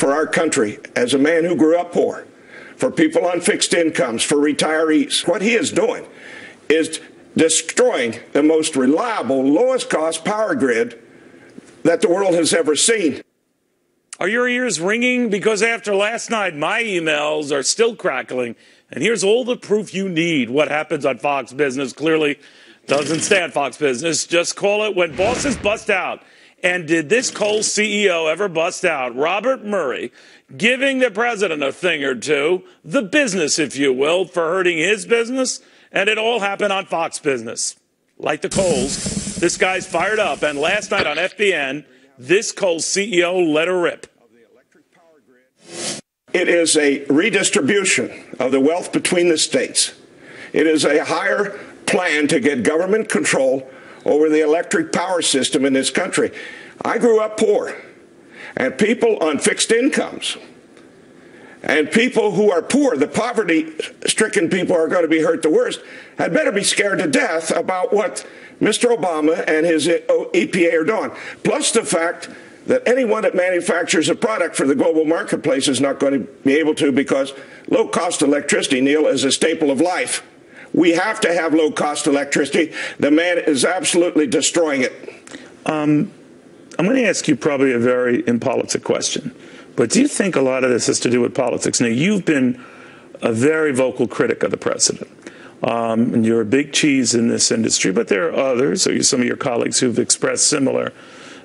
for our country as a man who grew up poor, for people on fixed incomes, for retirees. What he is doing is destroying the most reliable, lowest cost power grid that the world has ever seen. Are your ears ringing? Because after last night, my emails are still crackling. And here's all the proof you need. What happens on Fox Business clearly doesn't stay on Fox Business. Just call it when bosses bust out. And did this coal CEO ever bust out? Robert Murray giving the president a thing or two, the business, if you will, for hurting his business. And it all happened on Fox Business. Like the coals, this guy's fired up. And last night on FBN, this coal CEO let her rip. It is a redistribution of the wealth between the states. It is a higher plan to get government control over the electric power system in this country. I grew up poor, and people on fixed incomes and people who are poor, the poverty-stricken people are going to be hurt the worst, had better be scared to death about what Mr. Obama and his EPA are doing. Plus the fact that anyone that manufactures a product for the global marketplace is not going to be able to, because low-cost electricity, Neil, is a staple of life. We have to have low-cost electricity. The man is absolutely destroying it. I'm going to ask you probably a very impolitic question, but do you think a lot of this has to do with politics? Now, you've been a very vocal critic of the president, and you're a big cheese in this industry, but there are others, or some of your colleagues who've expressed similar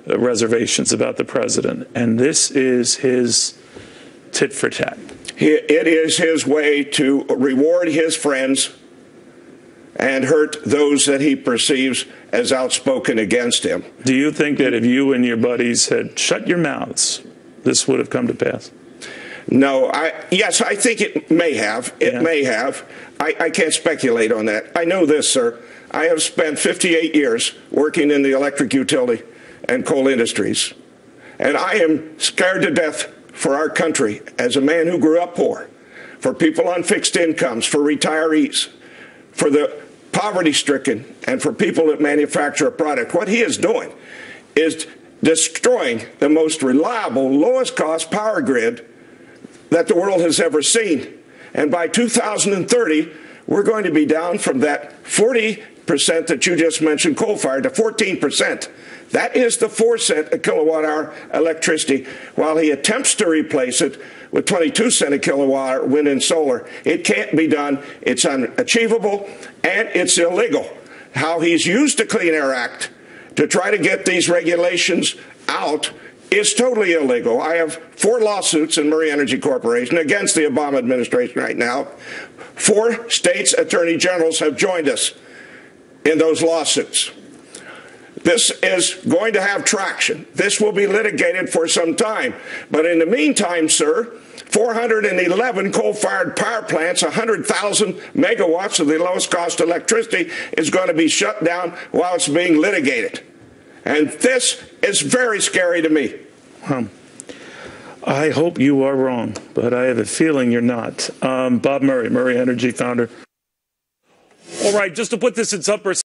reservations about the president, and this is his tit for tat. It is his way to reward his friends and hurt those that he perceives as outspoken against him. Do you think that if you and your buddies had shut your mouths, this would have come to pass? No. Yes, I think it may have. It may have. I can't speculate on that. I know this, sir. I have spent 58 years working in the electric utility and coal industries, and I am scared to death for our country as a man who grew up poor, for people on fixed incomes, for retirees, for the poverty-stricken, and for people that manufacture a product. What he is doing is destroying the most reliable, lowest-cost power grid that the world has ever seen. And by 2030, we're going to be down from that 40% that you just mentioned, coal-fired, to 14%. That is the 4 cent a kilowatt-hour electricity, while he attempts to replace it with 22 cent a kilowatt-hour wind and solar. It can't be done. It's unachievable, and it's illegal. How he's used the Clean Air Act to try to get these regulations out is totally illegal. I have 4 lawsuits in Murray Energy Corporation against the Obama administration right now. 4 states' attorney generals have joined us in those lawsuits. This is going to have traction. This will be litigated for some time. But in the meantime, sir, 411 coal-fired power plants, 100,000 megawatts of the lowest cost electricity is going to be shut down while it's being litigated. And this is very scary to me. I hope you are wrong, but I have a feeling you're not. Bob Murray, Murray Energy founder. All right, just to put this in some perspective.